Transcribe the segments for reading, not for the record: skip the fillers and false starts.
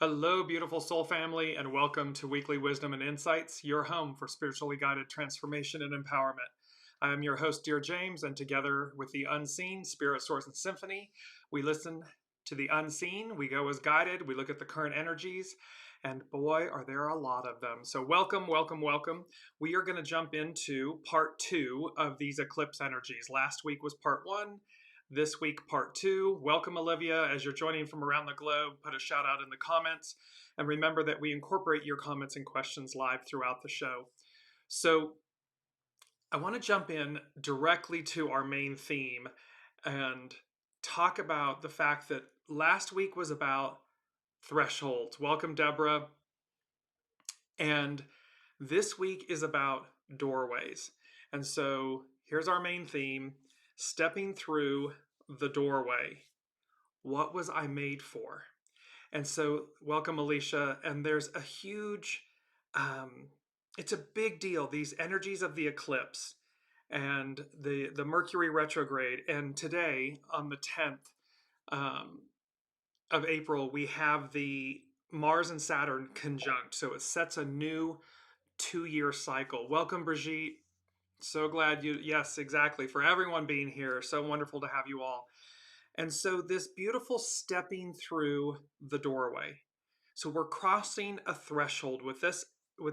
Hello, beautiful soul family, and welcome to Weekly Wisdom and Insights, your home for spiritually guided transformation and empowerment. I am your host, Dearjames, and together with the unseen, Spirit, Source, and Symphony, we listen to the unseen, we go as guided, we look at the current energies, and boy, are there a lot of them. So welcome, welcome, welcome. We are going to jump into part 2 of these eclipse energies. Last week was part 1. This week, part 2. Welcome, Olivia. As you're joining from around the globe, put a shout out in the comments. And remember that we incorporate your comments and questions live throughout the show. So I want to jump in directly to our main theme and talk about the fact that last week was about thresholds. Welcome, Deborah. And this week is about doorways. And so here's our main theme. Stepping through the doorway. What was I made for? And so, welcome, Alicia. And there's a huge, it's a big deal. These energies of the eclipse and the Mercury retrograde. And today, on the 10th of April, we have the Mars and Saturn conjunct. So it sets a new 2-year cycle. Welcome, Brigitte. So glad you, yes, exactly, for everyone being here. So wonderful to have you all. And so this beautiful stepping through the doorway. So we're crossing a threshold with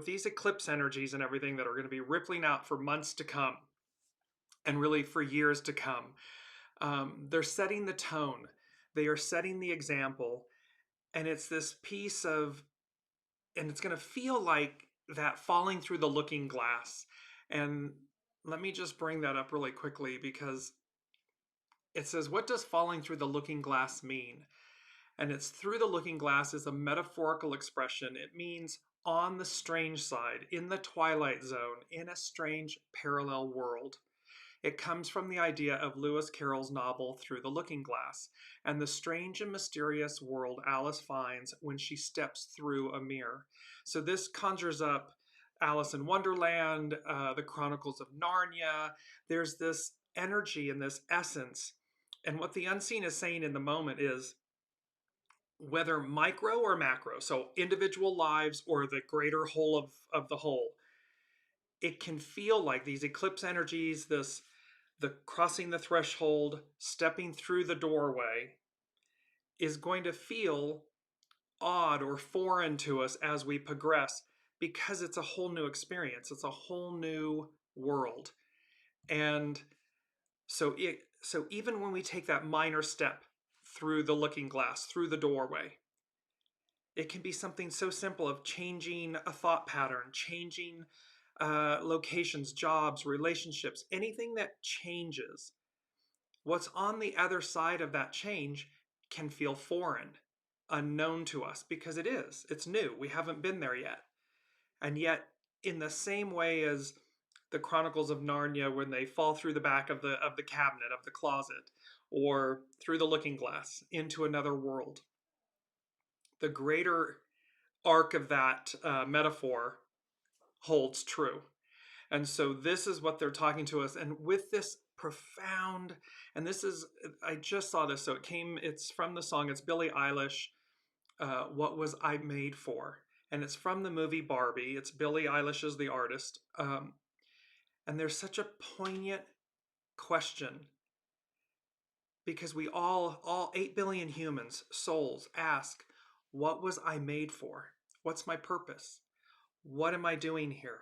these eclipse energies and everything that are going to be rippling out for months to come and really for years to come. They're setting the tone. They are setting the example. And it's this piece of, and it's going to feel like that falling through the looking glass. And let me just bring that up really quickly because it says, what does falling through the looking glass mean? And it's through the looking glass is a metaphorical expression. It means on the strange side, in the twilight zone, in a strange parallel world. It comes from the idea of Lewis Carroll's novel Through the Looking Glass and the strange and mysterious world Alice finds when she steps through a mirror. So this conjures up Alice in Wonderland, the Chronicles of Narnia. There's this energy and this essence. And what the unseen is saying in the moment is whether micro or macro, so individual lives or the greater whole of the whole, it can feel like these eclipse energies, the crossing the threshold, stepping through the doorway is going to feel odd or foreign to us as we progress because it's a whole new experience. It's a whole new world. And so even when we take that minor step through the looking glass, through the doorway, it can be something so simple of changing a thought pattern, changing locations, jobs, relationships, anything that changes. What's on the other side of that change can feel foreign, unknown to us, because it is. It's new. We haven't been there yet. And yet, in the same way as the Chronicles of Narnia, when they fall through the back of the cabinet, of the closet, or through the looking glass into another world, the greater arc of that metaphor holds true. And so this is what they're talking to us. And with this profound, and this is, I just saw this, so it's from the song, it's Billie Eilish, What Was I Made For? And it's from the movie Barbie. It's Billie Eilish is the artist. And there's such a poignant question because we all 8 billion humans, souls, ask, what was I made for? What's my purpose? What am I doing here?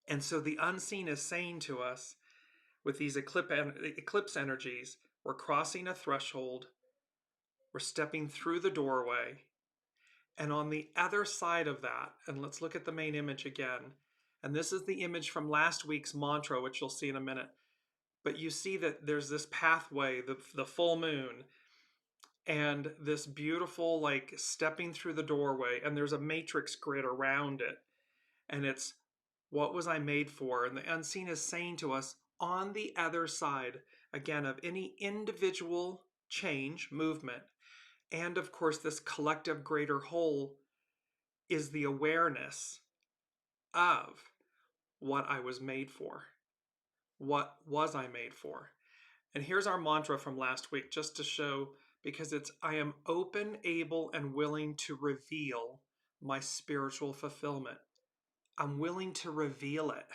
And so the unseen is saying to us, with these eclipse energies, we're crossing a threshold, we're stepping through the doorway, and on the other side of that, and let's look at the main image again, and this is the image from last week's mantra, which you'll see in a minute, but you see that there's this pathway, the full moon, and this beautiful, like, stepping through the doorway, and there's a matrix grid around it, and it's, what was I made for? And the unseen is saying to us, on the other side, again, of any individual change, movement, and of course this collective greater whole, is the awareness of what I was made for. What was I made for? And here's our mantra from last week, just to show because it's I am open, able, and willing to reveal my spiritual fulfillment. I'm willing to reveal it,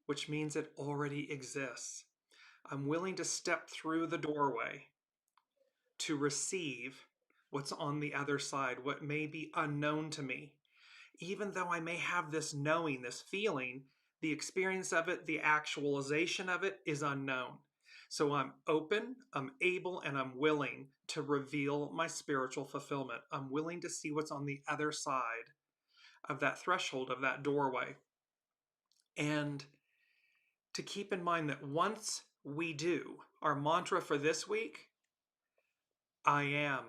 which means it already exists. I'm willing to step through the doorway to receive what's on the other side, what may be unknown to me. Even though I may have this knowing, this feeling, the experience of it, the actualization of it is unknown. So I'm open, I'm able, and I'm willing to reveal my spiritual fulfillment. I'm willing to see what's on the other side of that threshold, of that doorway. And to keep in mind that once we do, our mantra for this week, I am.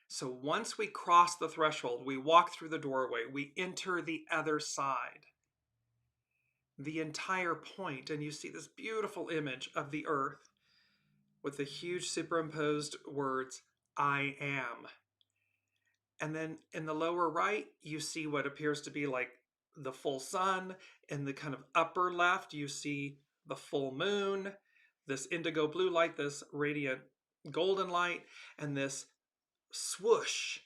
So once we cross the threshold, we walk through the doorway, we enter the other side. The entire point, and you see this beautiful image of the earth with the huge superimposed words, I am. And then in the lower right, you see what appears to be like the full sun. In the kind of upper left, you see the full moon, this indigo blue light, this radiant golden light, and this swoosh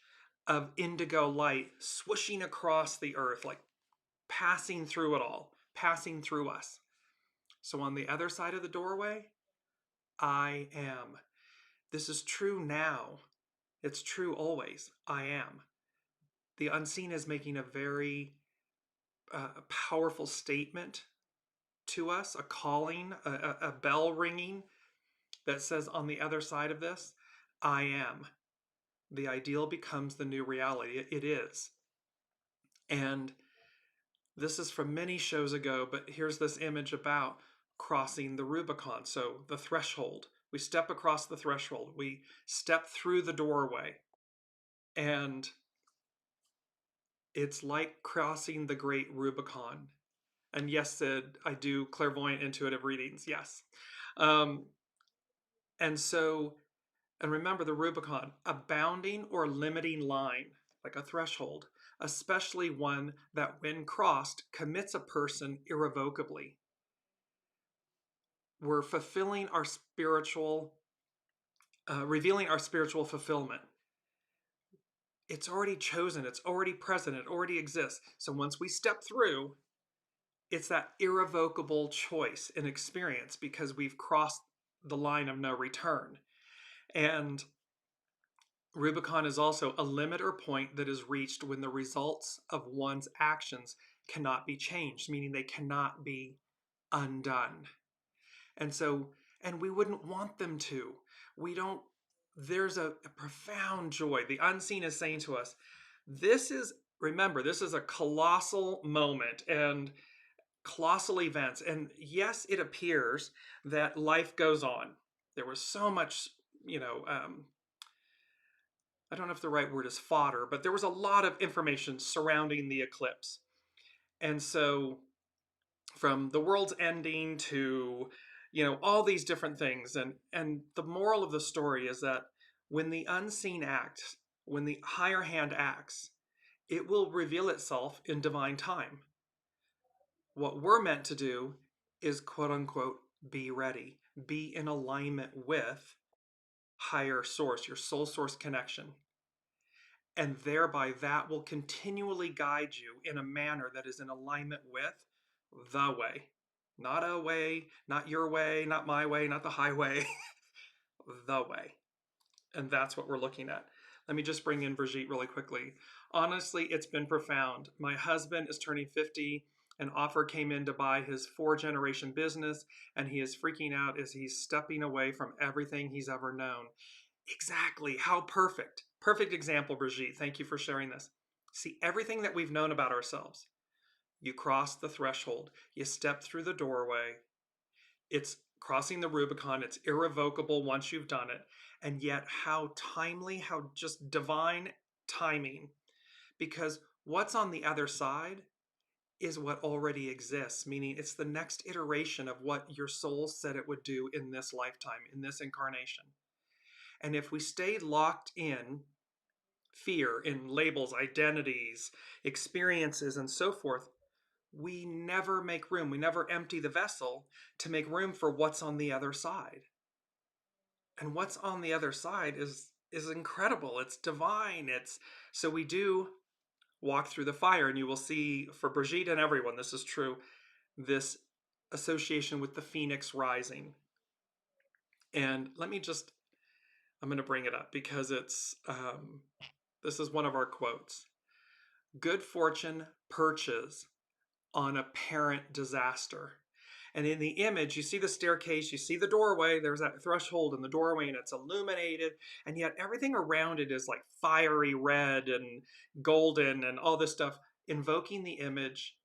of indigo light swooshing across the earth, like passing through it all, passing through us. So on the other side of the doorway, I am. This is true now. It's true always. I am. The unseen is making a very powerful statement to us, a calling, a bell ringing that says on the other side of this, I am. The ideal becomes the new reality. It is. And this is from many shows ago, but here's this image about crossing the Rubicon. So the threshold. We step across the threshold. We step through the doorway. And it's like crossing the great Rubicon. And yes, Sid, I do clairvoyant intuitive readings. Yes. Um, and so, and remember the Rubicon, a bounding or limiting line, like a threshold, especially one that when crossed commits a person irrevocably. We're fulfilling our spiritual, revealing our spiritual fulfillment. It's already chosen, it's already present, it already exists. So once we step through, it's that irrevocable choice and experience because we've crossed the line of no return. And Rubicon is also a limit or point that is reached when the results of one's actions cannot be changed, meaning they cannot be undone. And so, and we wouldn't want them to. We don't, there's a profound joy. The unseen is saying to us, this is, remember, this is a colossal moment and colossal events. And yes, it appears that life goes on. There was so much, I don't know if the right word is fodder, but there was a lot of information surrounding the eclipse. And so from the world's ending to, all these different things. And the moral of the story is that when the unseen acts, when the higher hand acts, it will reveal itself in divine time. What we're meant to do is quote unquote, be ready, be in alignment with higher source, your soul source connection. And thereby that will continually guide you in a manner that is in alignment with the way. Not a way, not your way, not my way, not the highway, the way. And that's what we're looking at. Let me just bring in Brigitte really quickly. Honestly, it's been profound. My husband is turning 50. An offer came in to buy his 4-generation business, and he is freaking out as he's stepping away from everything he's ever known. Exactly. How perfect. Perfect example, Brigitte. Thank you for sharing this. See, everything that we've known about ourselves. You cross the threshold. You step through the doorway. It's crossing the Rubicon. It's irrevocable once you've done it. And yet how timely, how just divine timing. Because what's on the other side is what already exists, meaning it's the next iteration of what your soul said it would do in this lifetime, in this incarnation. And if we stay locked in fear, in labels, identities, experiences, and so forth, we never make room. We never empty the vessel to make room for what's on the other side. And what's on the other side is is incredible. It's divine. It's so we do walk through the fire, and you will see for Brigitte and everyone, this is true, this association with the phoenix rising. And let me just, I'm going to bring it up because this is one of our quotes. Good fortune perches on apparent disaster. And in the image, you see the staircase, you see the doorway, there's that threshold in the doorway, and it's illuminated, and yet everything around it is like fiery red and golden and all this stuff, invoking the image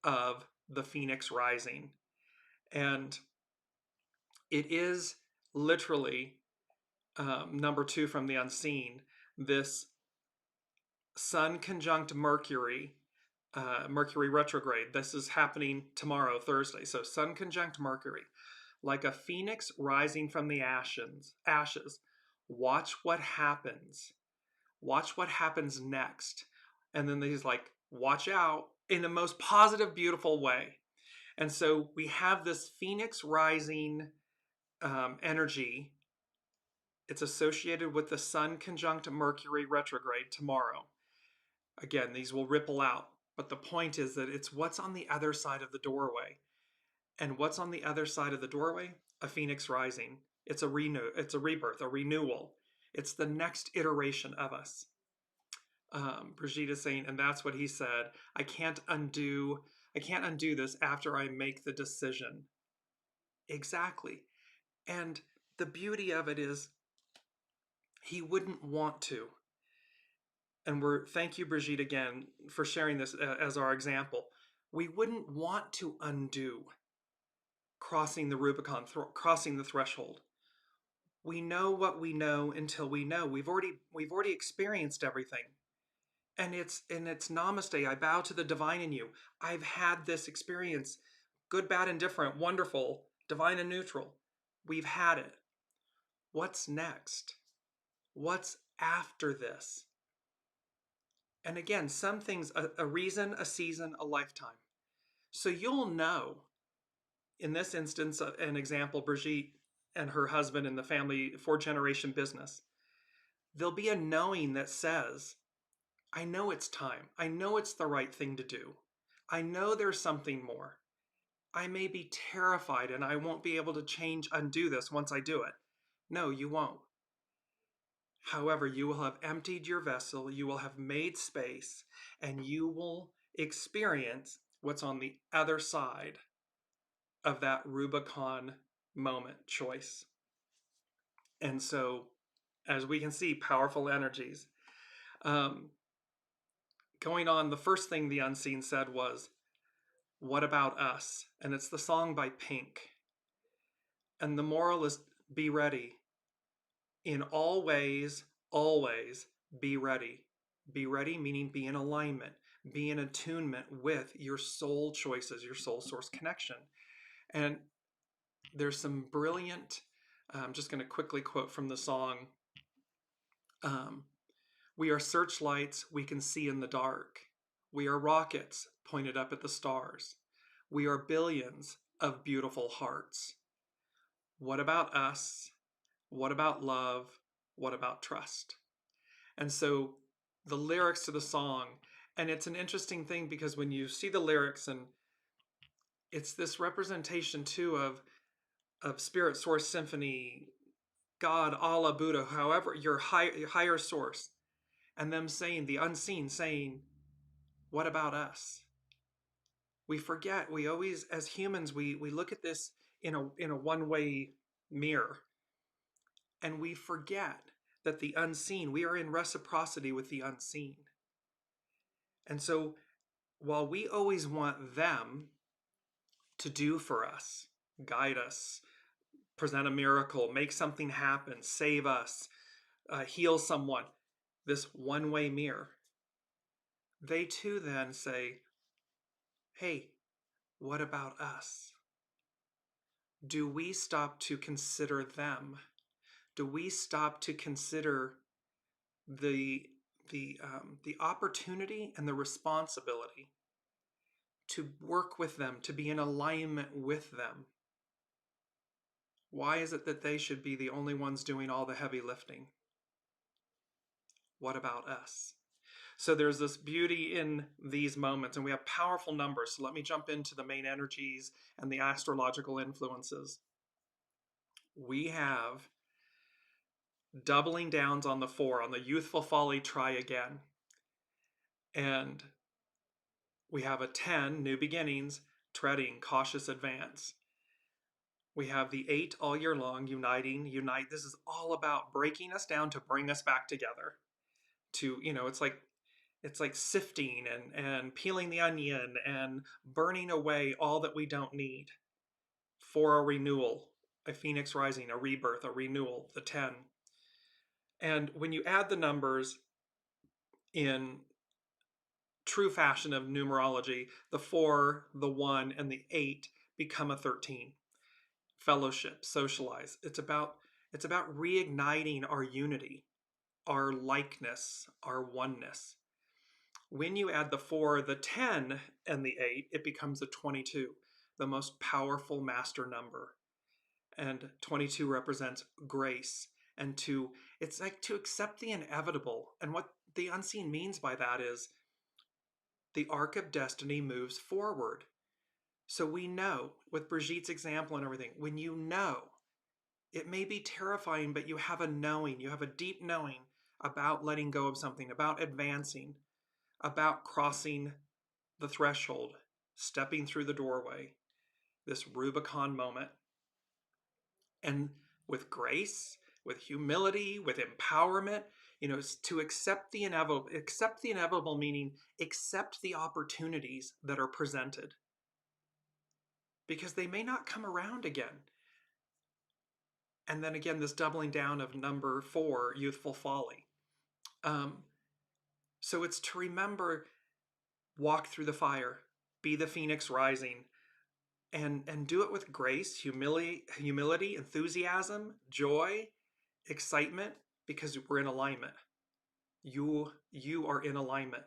of the phoenix rising. And it is literally number 2 from the unseen, this Sun conjunct Mercury, Mercury retrograde. This is happening tomorrow, Thursday. So Sun conjunct Mercury, like a phoenix rising from the ashes. Watch what happens. Watch what happens next. And then he's like, watch out, in the most positive, beautiful way. And so we have this phoenix rising energy. It's associated with the Sun conjunct Mercury retrograde tomorrow. Again, these will ripple out, but the point is that it's what's on the other side of the doorway. And what's on the other side of the doorway? A phoenix rising. It's a rebirth, a renewal. It's the next iteration of us. Brigitte is saying, and that's what he said, I can't undo this after I make the decision. Exactly. And the beauty of it is he wouldn't want to. And thank you, Brigitte, again, for sharing this as our example. We wouldn't want to undo crossing the Rubicon, crossing the threshold. We know what we know until we know. We've already experienced everything. And it's namaste. I bow to the divine in you. I've had this experience, good, bad, and different, wonderful, divine and neutral. We've had it. What's next? What's after this? And again, some things, a reason, a season, a lifetime. So you'll know, in this instance, an example, Brigitte and her husband and the family 4-generation business. There'll be a knowing that says, I know it's time. I know it's the right thing to do. I know there's something more. I may be terrified and I won't be able to undo this once I do it. No, you won't. However, you will have emptied your vessel, you will have made space, and you will experience what's on the other side of that Rubicon moment choice. And so, as we can see, powerful energies. Going on, the first thing the unseen said was, what about us? And it's the song by Pink. And the moral is, be ready. In all ways, always be ready. Be ready, meaning be in alignment, be in attunement with your soul choices, your soul source connection. And there's some brilliant, I'm just going to quickly quote from the song. We are searchlights we can see in the dark. We are rockets pointed up at the stars. We are billions of beautiful hearts. What about us? What about love? What about trust? And so the lyrics to the song, and it's an interesting thing because when you see the lyrics, and it's this representation too of spirit, source, symphony, God, Allah, Buddha, however, your higher source, and them saying, the unseen saying, what about us? We forget, we always, as humans, we look at this in a one-way mirror, and we forget that the unseen, we are in reciprocity with the unseen. And so while we always want them to do for us, guide us, present a miracle, make something happen, save us, heal someone, this one-way mirror, they too then say, hey, what about us? Do we stop to consider them? Do we stop to consider the opportunity and the responsibility to work with them, to be in alignment with them? Why is it that they should be the only ones doing all the heavy lifting? What about us? So there's this beauty in these moments, and we have powerful numbers. So let me jump into the main energies and the astrological influences. We have doubling downs on the 4, on the youthful folly, try again. And we have a 10, new beginnings, treading, cautious advance. We have the 8, all year long, uniting, unite. This is all about breaking us down to bring us back together. To, it's like sifting and peeling the onion and burning away all that we don't need for a renewal, a phoenix rising, a rebirth, a renewal, the 10. And when you add the numbers in true fashion of numerology, the 4, the 1, and the 8 become a 13. Fellowship, socialize. It's about reigniting our unity, our likeness, our oneness. When you add the 4, the 10, and the 8, it becomes a 22, the most powerful master number. And 22 represents grace. And it's like to accept the inevitable. And what the unseen means by that is the arc of destiny moves forward. So we know, with Brigitte's example and everything, when you know, it may be terrifying, but you have a knowing, you have a deep knowing about letting go of something, about advancing, about crossing the threshold, stepping through the doorway, this Rubicon moment. And with grace, with humility, with empowerment, to accept the inevitable meaning accept the opportunities that are presented, because they may not come around again. And then again, this doubling down of number 4, youthful folly. So it's to remember, walk through the fire, be the phoenix rising, and do it with grace, humility, enthusiasm, joy, excitement, because we're in alignment. You are in alignment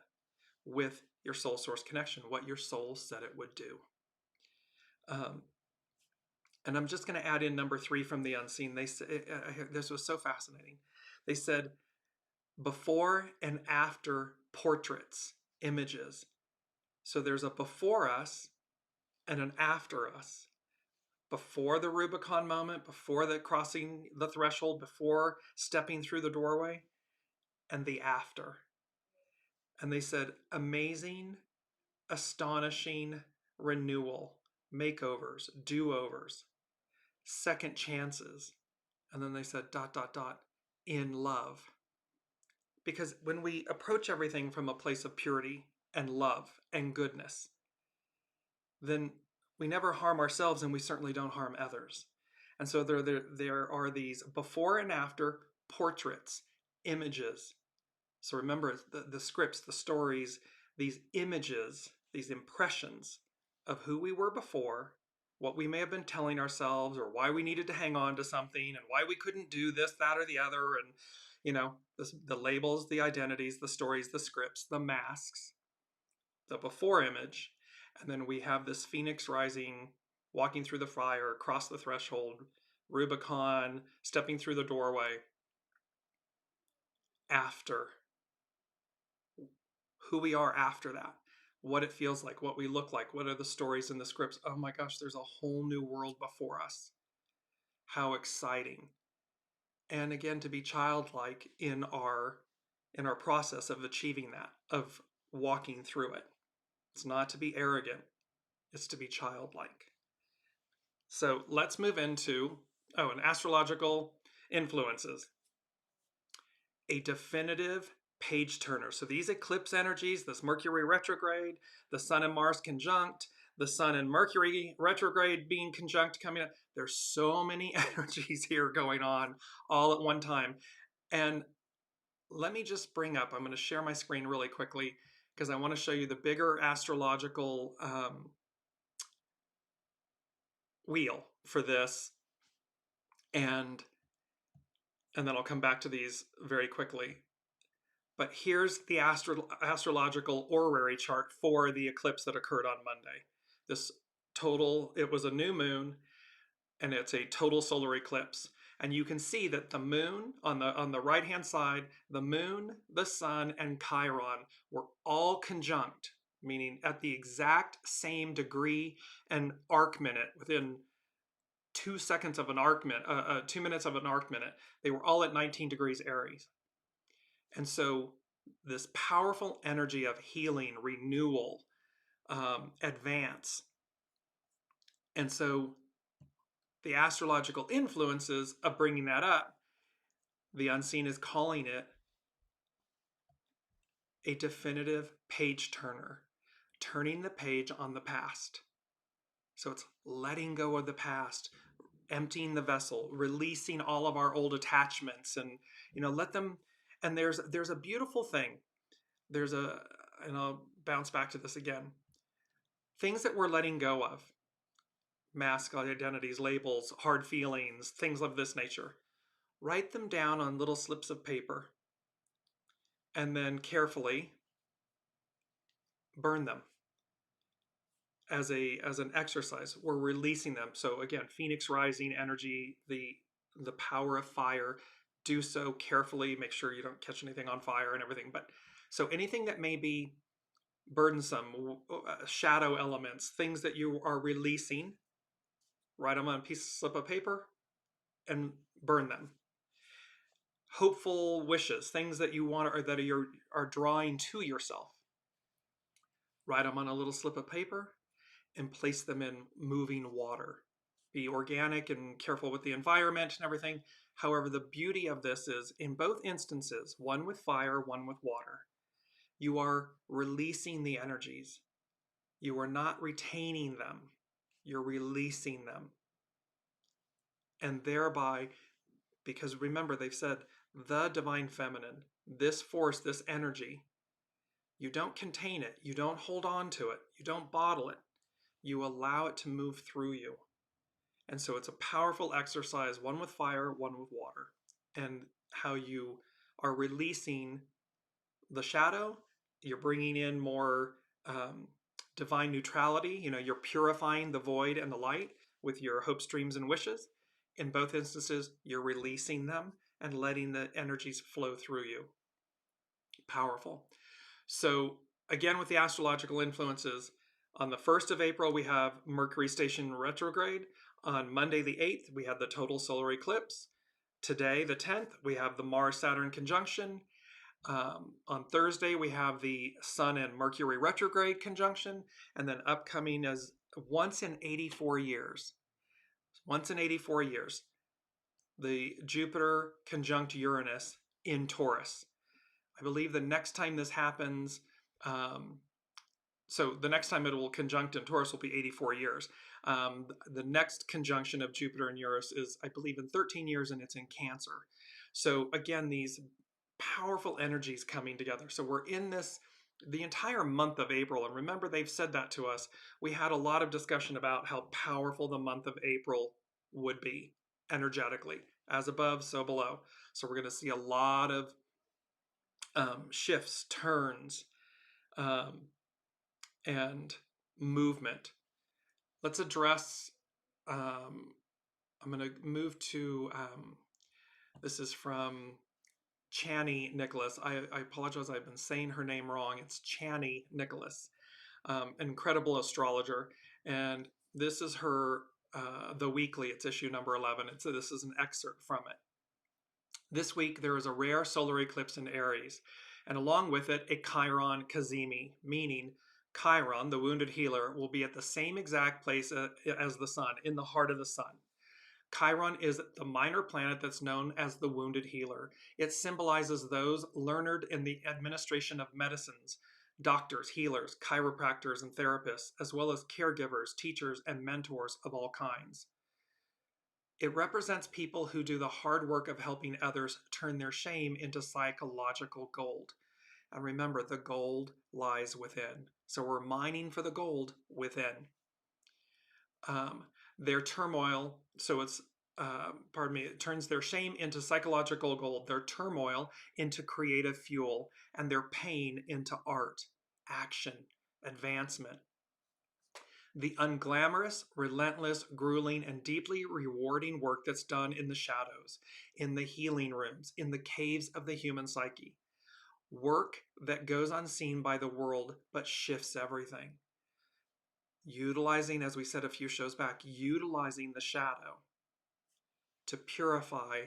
with your soul source connection, what your soul said it would do. And I'm just going to add in number 3 from the unseen. They said, this was so fascinating. They said, before and after portraits, images. So there's a before us and an after us. Before the Rubicon moment, before the crossing the threshold, before stepping through the doorway, and the after. And they said, amazing, astonishing renewal, makeovers, do-overs, second chances. And then they said, ... in love. Because when we approach everything from a place of purity and love and goodness, then we never harm ourselves, and we certainly don't harm others. And so there are these before and after portraits, images. So remember the scripts, the stories, these images, these impressions of who we were before, what we may have been telling ourselves, or why we needed to hang on to something, and why we couldn't do this, that, or the other. And, the labels, the identities, the stories, the scripts, the masks, the before image. And then we have this phoenix rising, walking through the fire, across the threshold, Rubicon, stepping through the doorway. After. Who we are after that. What it feels like, what we look like, what are the stories and the scripts. Oh my gosh, there's a whole new world before us. How exciting. And again, to be childlike in our process of achieving that, of walking through it. It's not to be arrogant. It's to be childlike. So let's move into, an astrological influences. A definitive page turner. So these eclipse energies, this Mercury retrograde, the Sun and Mars conjunct, the Sun and Mercury retrograde being conjunct coming up. There's so many energies here going on all at one time. And let me just bring up, I'm going to share my screen really quickly because I want to show you the bigger astrological wheel for this. And then I'll come back to these very quickly. But here's the astrological orrery chart for the eclipse that occurred on Monday. It was a new moon, and it's a total solar eclipse. And you can see that the moon on the right hand side, the moon, the sun, and Chiron were all conjunct, meaning at the exact same degree and arc minute within 2 seconds of an arc minute, 2 minutes of an arc minute. They were all at 19 degrees Aries. And so this powerful energy of healing, renewal, advance. And so the astrological influences of bringing that up, the unseen is calling it a definitive page turner, turning the page on the past. So it's letting go of the past, emptying the vessel, releasing all of our old attachments, and let them. And there's a beautiful thing. And I'll bounce back to this again. Things that we're letting go of, mask identities, labels, hard feelings, things of this nature. Write them down on little slips of paper and then carefully burn them as an exercise. We're releasing them. So again, Phoenix rising energy, the power of fire. Do so carefully. Make sure you don't catch anything on fire and everything. But so anything that may be burdensome, shadow elements, things that you are releasing, write them on a slip of paper and burn them. Hopeful wishes, things that you want or that are drawing to yourself, write them on a little slip of paper and place them in moving water. Be organic and careful with the environment and everything. However, the beauty of this is in both instances, one with fire, one with water, you are releasing the energies. You are not retaining them. You're releasing them. And thereby, because remember, they've said the divine feminine, this force, this energy, you don't contain it. You don't hold on to it. You don't bottle it. You allow it to move through you. And so it's a powerful exercise, one with fire, one with water, and how you are releasing the shadow. You're bringing in more divine neutrality. You're purifying the void and the light with your hopes, dreams, and wishes. In both instances, you're releasing them and letting the energies flow through you. Powerful. So again, with the astrological influences, on the 1st of April, we have Mercury station retrograde. On Monday, the 8th, we have the total solar eclipse. Today, the 10th, we have the Mars-Saturn conjunction. On Thursday, we have the Sun and Mercury retrograde conjunction. And then upcoming is once in 84 years. Once in 84 years, the Jupiter conjunct Uranus in Taurus. I believe the next time this happens, so the next time it will conjunct in Taurus will be 84 years. The next conjunction of Jupiter and Uranus is, I believe, in 13 years, and it's in Cancer. So again, these powerful energies coming together. So we're in this the entire month of April, and remember they've said that to us. We had a lot of discussion about how powerful the month of April would be energetically, as above, so below. So we're going to see a lot of shifts, turns, and movement. Let's address, I'm going to move to, this is from Chani Nicholas. I apologize, I've been saying her name wrong. It's Chani Nicholas, incredible astrologer. And this is her, the weekly, it's issue number 11. This is an excerpt from it. This week, there is a rare solar eclipse in Aries, and along with it, a Chiron Cazimi, meaning Chiron, the wounded healer, will be at the same exact place as the sun, in the heart of the sun. Chiron is the minor planet that's known as the wounded healer. It symbolizes those learned in the administration of medicines, doctors, healers, chiropractors, and therapists, as well as caregivers, teachers, and mentors of all kinds. It represents people who do the hard work of helping others turn their shame into psychological gold. And remember, the gold lies within. So we're mining for the gold within. Their turmoil, so it's, it turns their shame into psychological gold, their turmoil into creative fuel, and their pain into art, action, advancement. the unglamorous, relentless, grueling, and deeply rewarding work that's done in the shadows, in the healing rooms, in the caves of the human psyche. Work that goes unseen by the world but shifts everything. Utilizing, as we said a few shows back, utilizing the shadow to purify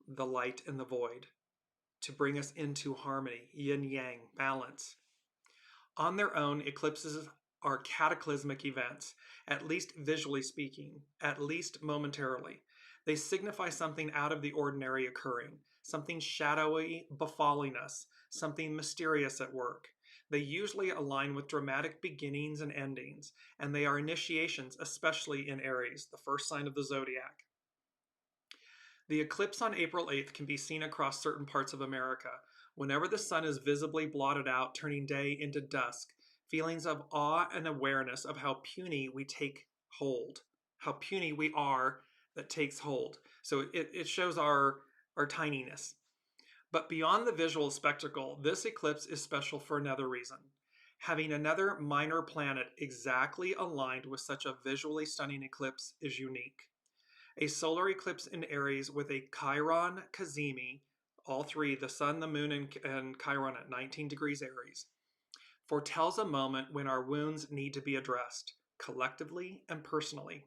the light and the void, to bring us into harmony, yin yang, balance. On their own, eclipses are cataclysmic events, at least visually speaking, at least momentarily. They signify something out of the ordinary occurring, something shadowy befalling us, something mysterious at work. They usually align with dramatic beginnings and endings, and they are initiations, especially in Aries, the first sign of the zodiac. The eclipse on April 8th can be seen across certain parts of America. Whenever the sun is visibly blotted out, turning day into dusk, feelings of awe and awareness of how puny we take hold, how puny we are that takes hold. So it shows our tininess. But beyond the visual spectacle, this eclipse is special for another reason. Having another minor planet exactly aligned with such a visually stunning eclipse is unique. A solar eclipse in Aries with a Chiron Cazimi, all three, the sun, the moon, and Chiron at 19 degrees Aries, foretells a moment when our wounds need to be addressed, collectively and personally.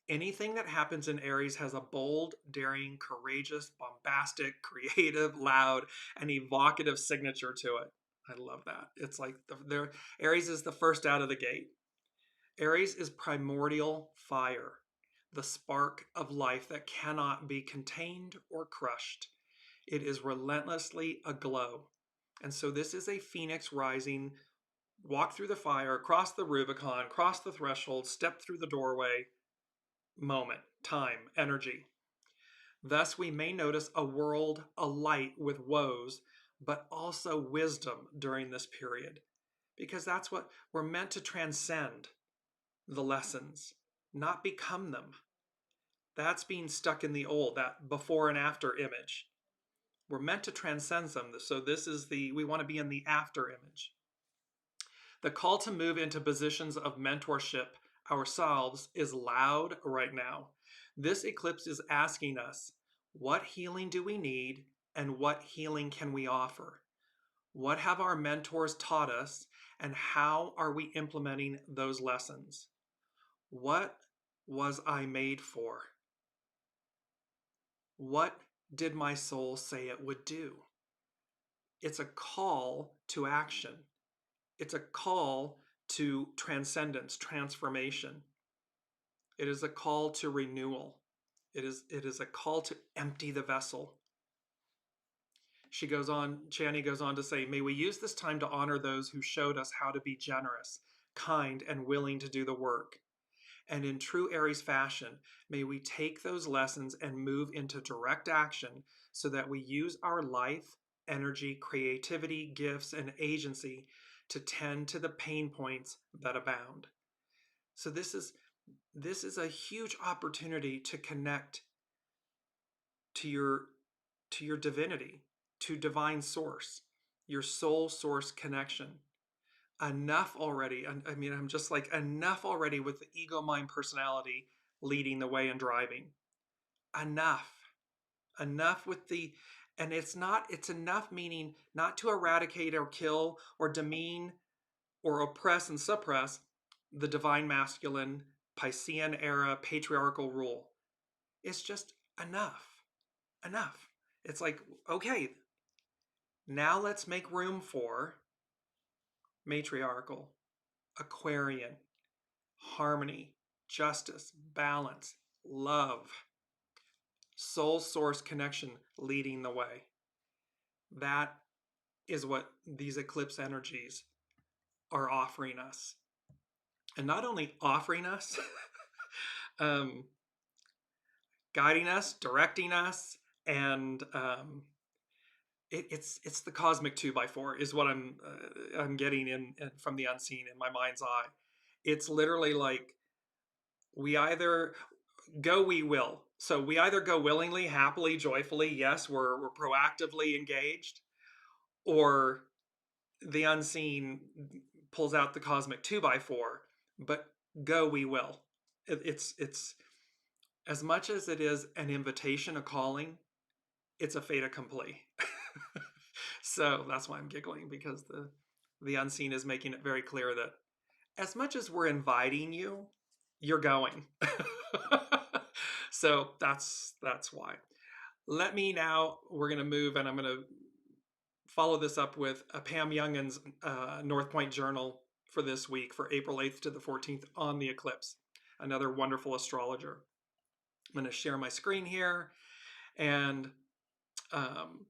Anything that happens in Aries has a bold, daring, courageous, bombastic, creative, loud, and evocative signature to it. I love that. It's like Aries is the first out of the gate. Aries is primordial fire, the spark of life that cannot be contained or crushed. It is relentlessly aglow. And so this is a phoenix rising, walk through the fire, cross the Rubicon, cross the threshold, step through the doorway moment, time, energy. Thus, we may notice a world alight with woes, but also wisdom during this period, because that's what we're meant to transcend the lessons, not become them. That's being stuck in the old, that before and after image. We're meant to transcend them. So we want to be in the after image. The call to move into positions of mentorship ourselves is loud right now. This eclipse is asking us, what healing do we need and what healing can we offer? What have our mentors taught us and how are we implementing those lessons? What was I made for? What did my soul say it would do? It's a call to action. It's a call to transcendence, transformation. It is a call to renewal. It is a call to empty the vessel. Chani goes on to say, may we use this time to honor those who showed us how to be generous, kind, and willing to do the work. And in true Aries fashion, may we take those lessons and move into direct action so that we use our life, energy, creativity, gifts, and agency to tend to the pain points that abound. So this is a huge opportunity to connect to your divinity, to divine source, your soul source connection. Enough already. I mean, I'm just like, enough already with the ego, mind, personality leading the way and driving. Enough with and it's enough meaning not to eradicate or kill or demean or oppress and suppress the divine masculine, Piscean era patriarchal rule. It's just enough. It's like, okay, now let's make room for matriarchal, Aquarian, harmony, justice, balance, love, soul source connection leading the way. That is what these eclipse energies are offering us. And not only offering us, guiding us, directing us, and it's the cosmic 2x4 is what I'm getting in from the unseen in my mind's eye. It's literally like we either we will. So we either go willingly, happily, joyfully, yes, we're proactively engaged, or the unseen pulls out the cosmic 2x4, but go we will. It's as much as it is an invitation, a calling, it's a fait accompli. So that's why I'm giggling, because the unseen is making it very clear that as much as we're inviting you, you're going. So that's why. Let me now, we're going to move, and I'm going to follow this up with Pam Youngin's North Point Journal for this week, for April 8th to the 14th, on the eclipse. Another wonderful astrologer. I'm going to share my screen here, and um,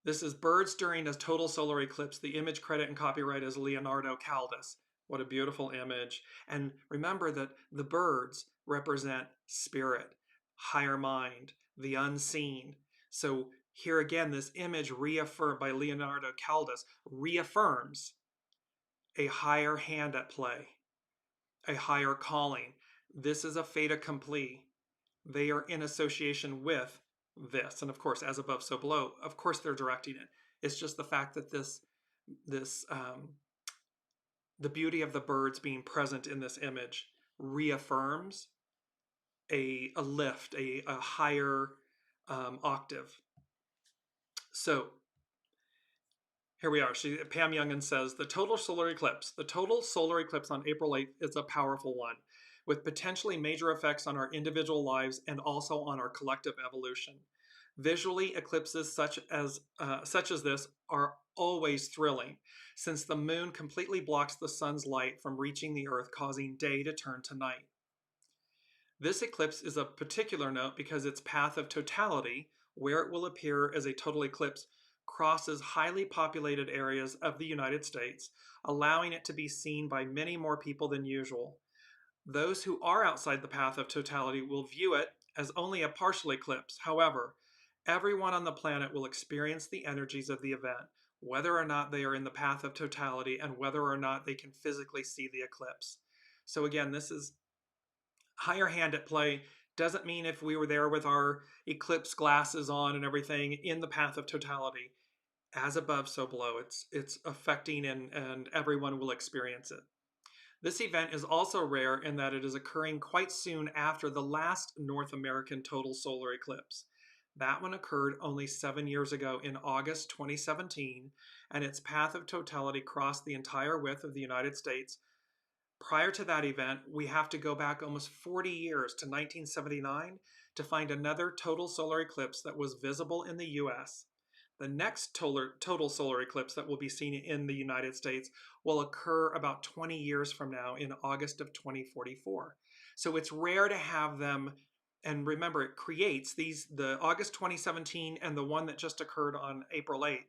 this is Birds During a Total Solar Eclipse. The image credit and copyright is Leonardo Caldas. What a beautiful image. And remember that the birds represent spirit, higher mind, the unseen. So here again, this image reaffirmed by Leonardo Caldas reaffirms a higher hand at play, a higher calling. This is a fait accompli. They are in association with this. And of course, as above, so below, of course they're directing it. It's just the fact that this the beauty of the birds being present in this image reaffirms a lift, a higher octave. So here we are. Pam Youngin says, the total solar eclipse on April 8th is a powerful one, with potentially major effects on our individual lives and also on our collective evolution. Visually, eclipses such as this are always thrilling, since the moon completely blocks the sun's light from reaching the earth, causing day to turn to night. This eclipse is of particular note because its path of totality, where it will appear as a total eclipse, crosses highly populated areas of the United States, allowing it to be seen by many more people than usual. Those who are outside the path of totality will view it as only a partial eclipse. However, everyone on the planet will experience the energies of the event, whether or not they are in the path of totality and whether or not they can physically see the eclipse. So again, this is higher hand at play. Doesn't mean if we were there with our eclipse glasses on and everything in the path of totality. As above, so below. It's affecting, and everyone will experience it. This event is also rare in that it is occurring quite soon after the last North American total solar eclipse. That one occurred only 7 years ago in August 2017, and its path of totality crossed the entire width of the United States. Prior to that event, we have to go back almost 40 years to 1979 to find another total solar eclipse that was visible in the US. The next total solar eclipse that will be seen in the United States will occur about 20 years from now in August of 2044. So it's rare to have them, and remember, it creates the August 2017 and the one that just occurred on April 8th.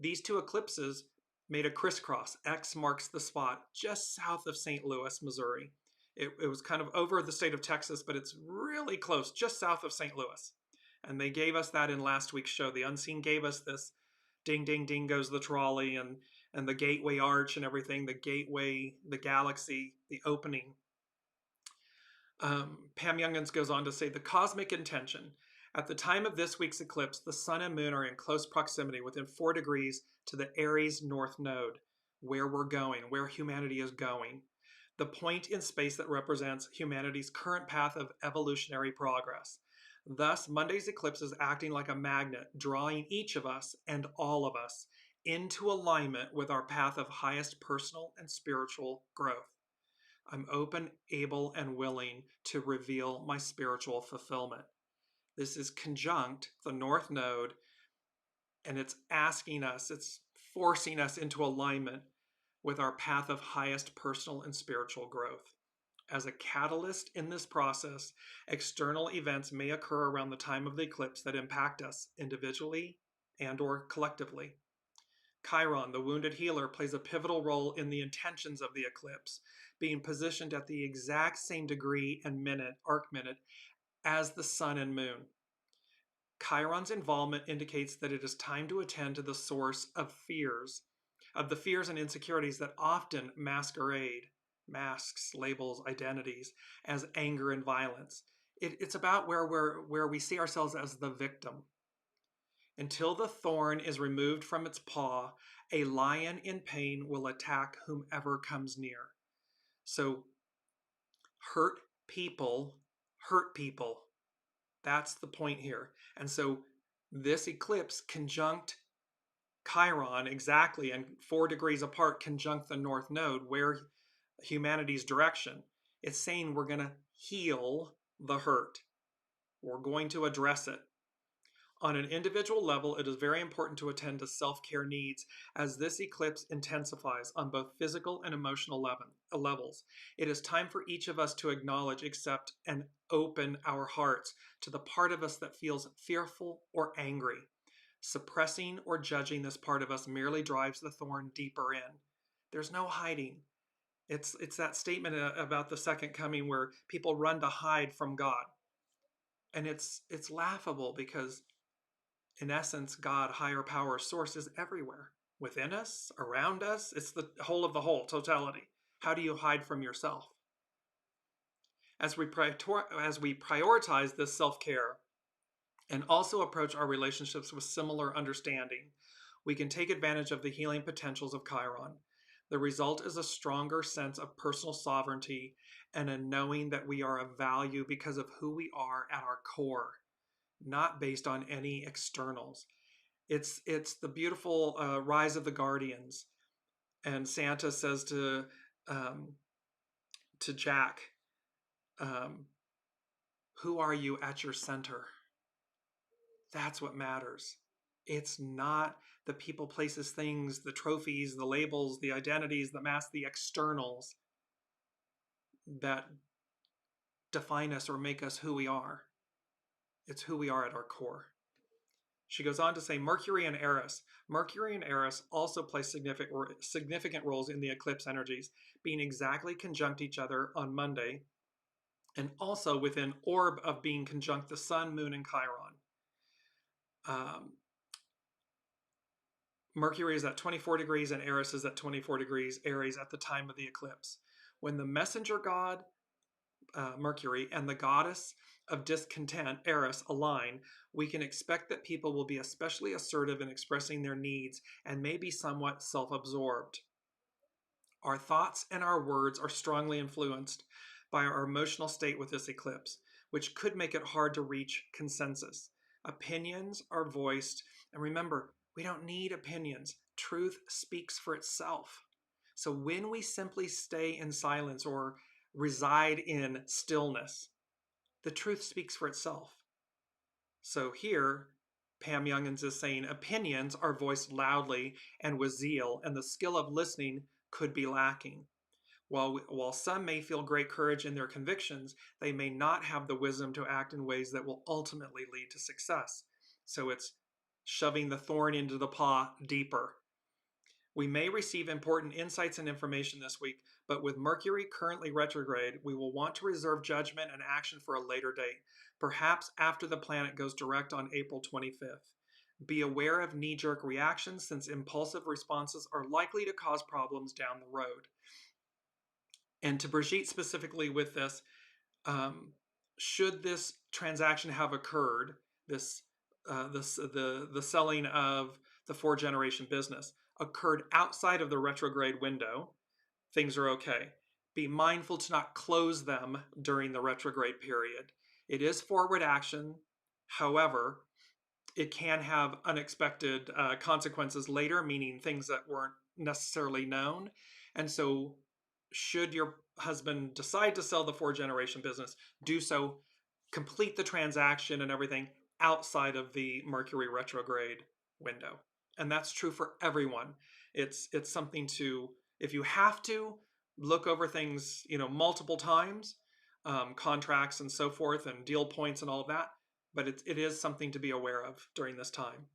These two eclipses made a crisscross. X marks the spot just south of St. Louis, Missouri. It was kind of over the state of Texas, but it's really close, just south of St. Louis. And they gave us that in last week's show. The Unseen gave us this ding, ding, ding goes the trolley, and the gateway arch and everything, the gateway, the galaxy, the opening. Pam Youngins goes on to say, the cosmic intention. At the time of this week's eclipse, the sun and moon are in close proximity, within 4 degrees to the Aries North Node, where we're going, where humanity is going. The point in space that represents humanity's current path of evolutionary progress. Thus, Monday's eclipse is acting like a magnet, drawing each of us and all of us into alignment with our path of highest personal and spiritual growth. I'm open, able, and willing to reveal my spiritual fulfillment. This is conjunct the North Node, and it's asking us, it's forcing us into alignment with our path of highest personal and spiritual growth. As a catalyst in this process, external events may occur around the time of the eclipse that impact us individually and or collectively. Chiron, the wounded healer, plays a pivotal role in the intentions of the eclipse, being positioned at the exact same degree and arc minute, as the sun and moon. Chiron's involvement indicates that it is time to attend to the source of the fears and insecurities that often masks, labels, identities as anger and violence. It's about where we see ourselves as the victim. Until the thorn is removed from its paw, a lion in pain will attack whomever comes near. So hurt people hurt people. That's the point here. And so this eclipse conjunct Chiron exactly and 4 degrees apart conjunct the North Node, where humanity's direction. It's saying we're going to heal the hurt. We're going to address it. On an individual level, it is very important to attend to self-care needs as this eclipse intensifies on both physical and emotional levels. It is time for each of us to acknowledge, accept, and open our hearts to the part of us that feels fearful or angry. Suppressing or judging this part of us merely drives the thorn deeper in. There's no hiding. It's that statement about the second coming where people run to hide from God. And it's laughable because in essence, God, higher power, source is everywhere. Within us, around us, it's the whole of the whole, totality. How do you hide from yourself? As we prioritize this self-care and also approach our relationships with similar understanding, we can take advantage of the healing potentials of Chiron. The result is a stronger sense of personal sovereignty and a knowing that we are of value because of who we are at our core, not based on any externals. It's the beautiful rise of the guardians, and Santa says um, to Jack, um, "Who are you at your center?" That's what matters. It's not the people, places, things, the trophies, the labels, the identities, the masks, the externals that define us or make us who we are. It's who we are at our core. She goes on to say Mercury and Eris. Mercury and Eris also play significant roles in the eclipse energies, being exactly conjunct each other on Monday, and also within orb of being conjunct the Sun, Moon, and Chiron. Mercury is at 24 degrees and Eris is at 24 degrees Aries at the time of the eclipse. When the messenger god, Mercury, and the goddess of discontent, Eris, align, we can expect that people will be especially assertive in expressing their needs and may be somewhat self-absorbed. Our thoughts and our words are strongly influenced by our emotional state with this eclipse, which could make it hard to reach consensus. Opinions are voiced, and remember, we don't need opinions. Truth speaks for itself. So when we simply stay in silence or reside in stillness, the truth speaks for itself. So here, Pam Youngins is saying opinions are voiced loudly and with zeal, and the skill of listening could be lacking. While some may feel great courage in their convictions, they may not have the wisdom to act in ways that will ultimately lead to success. So it's shoving the thorn into the paw deeper. We may receive important insights and information this week, but with Mercury currently retrograde, we will want to reserve judgment and action for a later date, perhaps after the planet goes direct on April 25th. Be aware of knee-jerk reactions since impulsive responses are likely to cause problems down the road. And to Brigitte specifically with this, should this transaction have occurred, the selling of the 4-generation business occurred outside of the retrograde window, things are okay. Be mindful to not close them during the retrograde period. It is forward action. However, it can have unexpected consequences later, meaning things that weren't necessarily known. And so should your husband decide to sell the 4-generation business, do so, complete the transaction and everything outside of the Mercury retrograde window. And that's true for everyone. It's something to, if you have to, look over things, multiple times, contracts and so forth, and deal points and all of that. But it is something to be aware of during this time.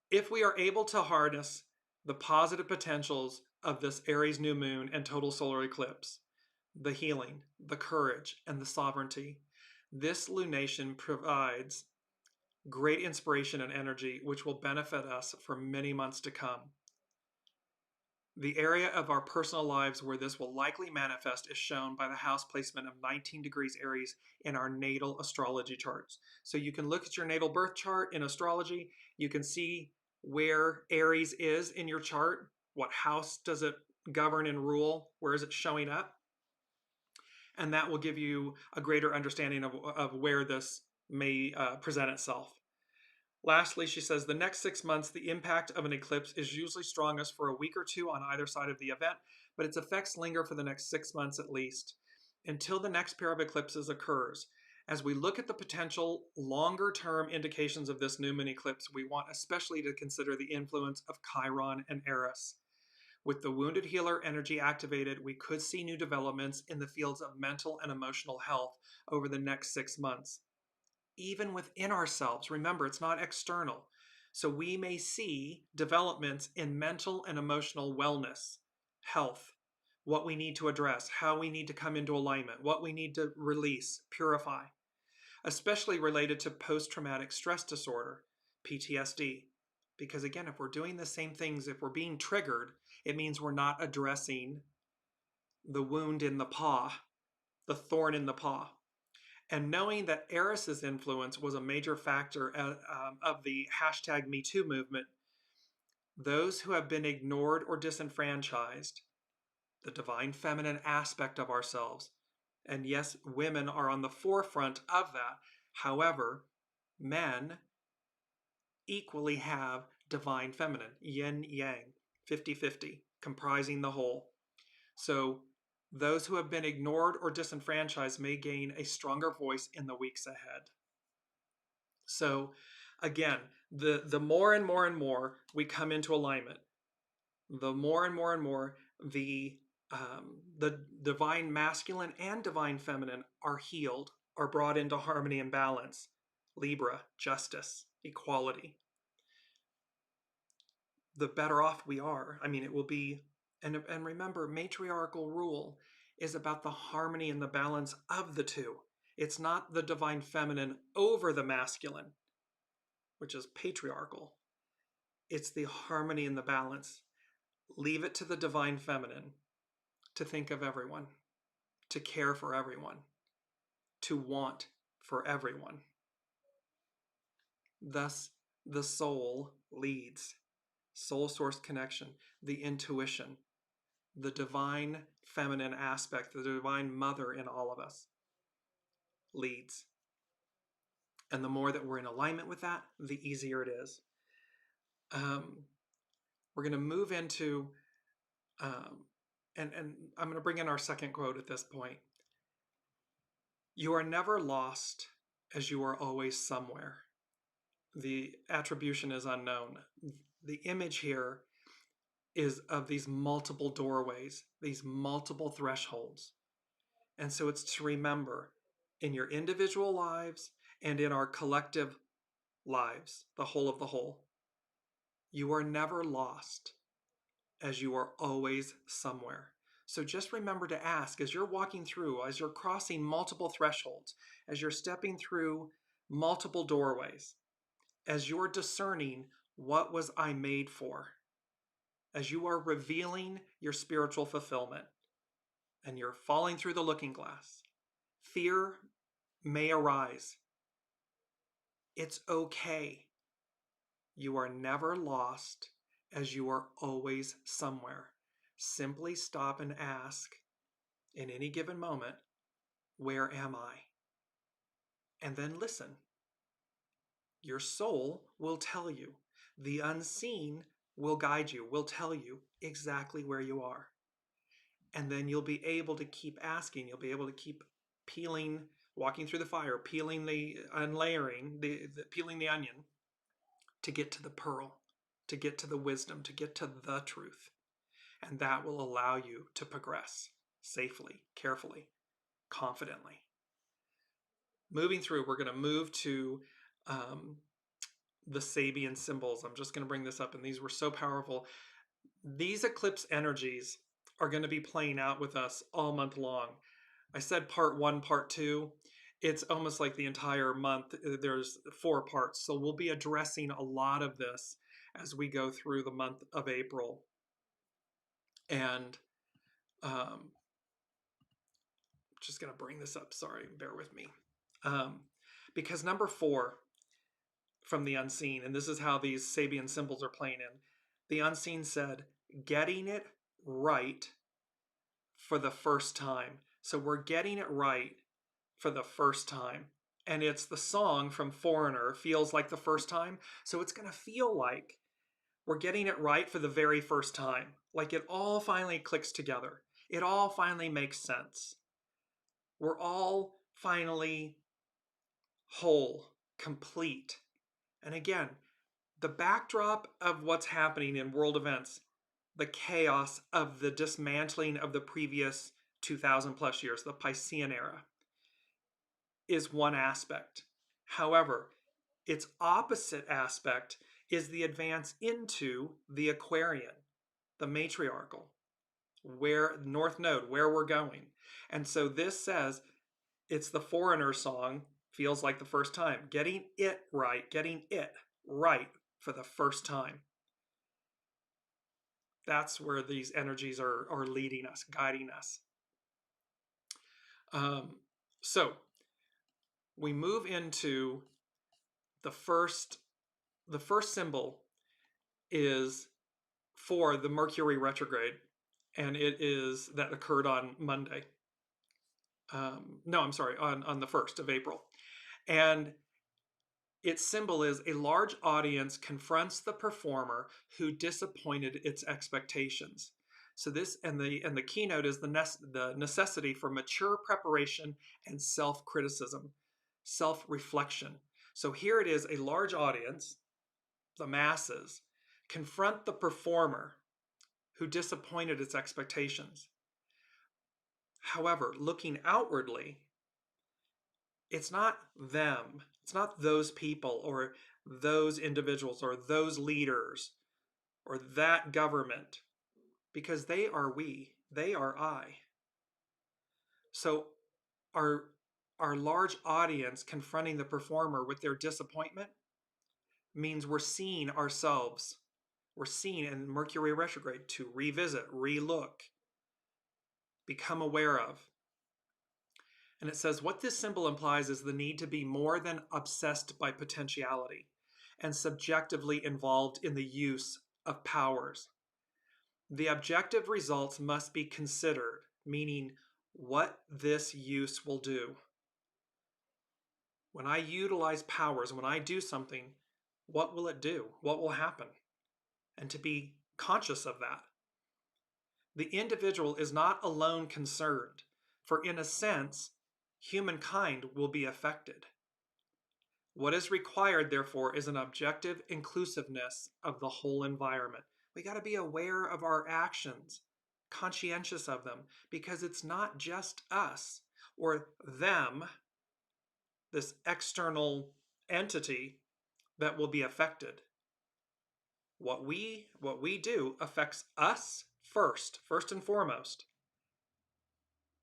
If we are able to harness the positive potentials of this Aries new moon and total solar eclipse, the healing, the courage, and the sovereignty, this lunation provides great inspiration and energy, which will benefit us for many months to come. The area of our personal lives where this will likely manifest is shown by the house placement of 19 degrees Aries in our natal astrology charts. So you can look at your natal birth chart in astrology. You can see where Aries is in your chart. What house does it govern and rule? Where is it showing up? And that will give you a greater understanding of where this may present itself. Lastly, she says, the next 6 months, the impact of an eclipse is usually strongest for a week or two on either side of the event, but its effects linger for the next 6 months at least, until the next pair of eclipses occurs. As we look at the potential longer-term indications of this new moon eclipse, we want especially to consider the influence of Chiron and Eris. With the wounded healer energy activated, we could see new developments in the fields of mental and emotional health over the next 6 months. Even within ourselves, remember, it's not external. So we may see developments in mental and emotional wellness, health, what we need to address, how we need to come into alignment, what we need to release, purify, especially related to post-traumatic stress disorder, PTSD. Because again, if we're doing the same things, if we're being triggered, it means we're not addressing the wound in the paw, the thorn in the paw. And knowing that Eris's influence was a major factor of the hashtag #MeToo movement, those who have been ignored or disenfranchised, the divine feminine aspect of ourselves, and yes, women are on the forefront of that. However, men equally have divine feminine, yin yang, 50-50, comprising the whole. So those who have been ignored or disenfranchised may gain a stronger voice in the weeks ahead. So again, the more and more and more we come into alignment, the more and more and more the divine masculine and divine feminine are healed, are brought into harmony and balance. Libra, justice, equality. The better off we are. I mean, it will be, and remember, matriarchal rule is about the harmony and the balance of the two. It's not the divine feminine over the masculine, which is patriarchal. It's the harmony and the balance. Leave it to the divine feminine to think of everyone, to care for everyone, to want for everyone. Thus, the soul leads. Soul source connection, the intuition, the divine feminine aspect, the divine mother in all of us leads. And the more that we're in alignment with that, the easier it is. We're going to move into, and I'm going to bring in our second quote at this point. You are never lost, as you are always somewhere. The attribution is unknown. The image here is of these multiple doorways, these multiple thresholds. And so it's to remember in your individual lives and in our collective lives, the whole of the whole, you are never lost, as you are always somewhere. So just remember to ask as you're walking through, as you're crossing multiple thresholds, as you're stepping through multiple doorways, as you're discerning what was I made for, as you are revealing your spiritual fulfillment and you're falling through the looking glass, fear may arise. It's okay. You are never lost, as you are always somewhere. Simply stop and ask in any given moment, where am I? And then listen. Your soul will tell you. The unseen will guide you, will tell you exactly where you are. And then you'll be able to keep asking. You'll be able to keep peeling, walking through the fire, peeling the unlayering, peeling the onion to get to the pearl, to get to the wisdom, to get to the truth. And that will allow you to progress safely, carefully, confidently. Moving through, we're going to move to the Sabian symbols. I'm just going to bring this up, and these were so powerful. These eclipse energies are going to be playing out with us all month long. I said part 1, part 2. It's almost like the entire month. There's 4 parts. So we'll be addressing a lot of this as we go through the month of April. And just going to bring this up. Sorry, bear with me. Because number 4 from the unseen, and this is how these Sabian symbols are playing in. The unseen said, getting it right for the first time. So we're getting it right for the first time. And it's the song from Foreigner, Feels Like the First Time. So it's going to feel like we're getting it right for the very first time. Like it all finally clicks together. It all finally makes sense. We're all finally whole, complete. And again, the backdrop of what's happening in world events, the chaos of the dismantling of the previous 2000 plus years, the Piscean era, is one aspect. However, its opposite aspect is the advance into the Aquarian, the matriarchal, where North Node, where we're going. And so this says it's the Foreigner song, Feels Like the First Time, getting it right for the first time. That's where these energies are leading us, guiding us. So we move into the first symbol is for the Mercury retrograde, and it is that occurred on Monday. No, I'm sorry, on the 1st of April. And its symbol is a large audience confronts the performer who disappointed its expectations. So this and the keynote is the necessity for mature preparation and self-criticism, self-reflection. So here it is, a large audience, the masses, confront the performer who disappointed its expectations. However, looking outwardly, it's not them, it's not those people or those individuals or those leaders or that government, because they are we, they are I. So our large audience confronting the performer with their disappointment means we're seeing ourselves. We're seeing in Mercury retrograde to revisit, relook, become aware of. And it says what this symbol implies is the need to be more than obsessed by potentiality and subjectively involved in the use of powers. The objective results must be considered, meaning what this use will do. When I utilize powers, when I do something, what will it do? What will happen? And to be conscious of that. The individual is not alone concerned, for in a sense, humankind will be affected. What is required, therefore, is an objective inclusiveness of the whole environment. We got to be aware of our actions, conscientious of them, because it's not just us or them, this external entity, that will be affected. What we do affects us first and foremost.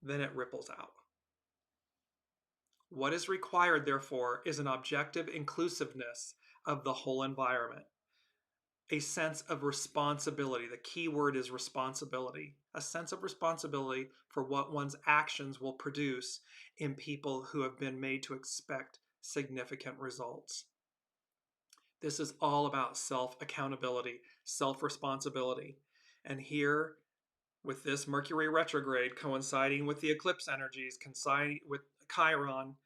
Then it ripples out. What is required, therefore, is an objective inclusiveness of the whole environment. A sense of responsibility. The key word is responsibility. A sense of responsibility for what one's actions will produce in people who have been made to expect significant results. This is all about self-accountability, self-responsibility. And here, with this Mercury retrograde coinciding with the eclipse energies, coinciding with Chiron,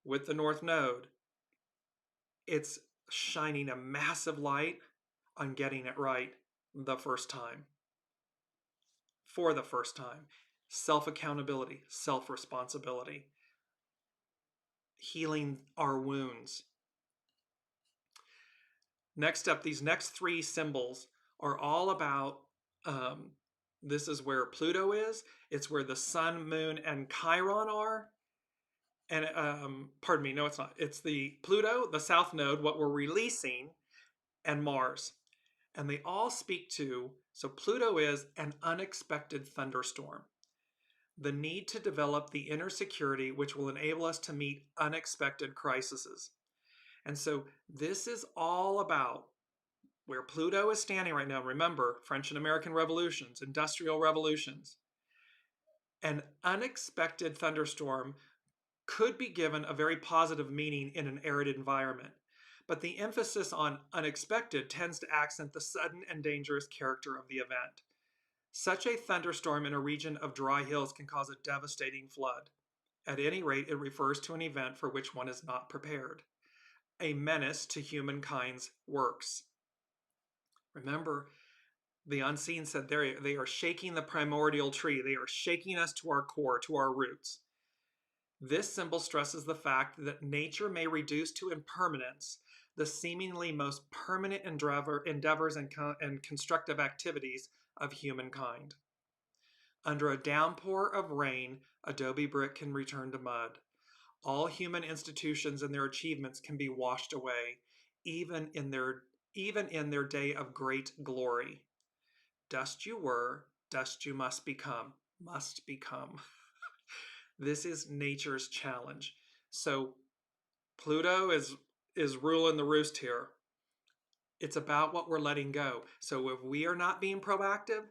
with the North Node, it's shining a massive light on getting it right the first time. For the first time. Self-accountability, self-responsibility. Healing our wounds. Next up, these next three symbols are all about, this is where Pluto is, it's where the Sun, Moon, and Chiron are. And, pardon me, no it's not. It's the Pluto, the South Node, what we're releasing, and Mars. And they all speak to, so Pluto is an unexpected thunderstorm. The need to develop the inner security which will enable us to meet unexpected crises. And so this is all about where Pluto is standing right now. Remember, French and American revolutions, industrial revolutions. An unexpected thunderstorm could be given a very positive meaning in an arid environment. But the emphasis on unexpected tends to accent the sudden and dangerous character of the event. Such a thunderstorm in a region of dry hills can cause a devastating flood. At any rate, it refers to an event for which one is not prepared, a menace to humankind's works. Remember, the unseen said they are shaking the primordial tree. They are shaking us to our core, to our roots. This symbol stresses the fact that nature may reduce to impermanence the seemingly most permanent endeavors and constructive activities of humankind. Under a downpour of rain, adobe brick can return to mud. All human institutions and their achievements can be washed away, even in their day of great glory. Dust you were, dust you must become, must become. This is nature's challenge. So Pluto is ruling the roost here. It's about what we're letting go. So if we are not being proactive,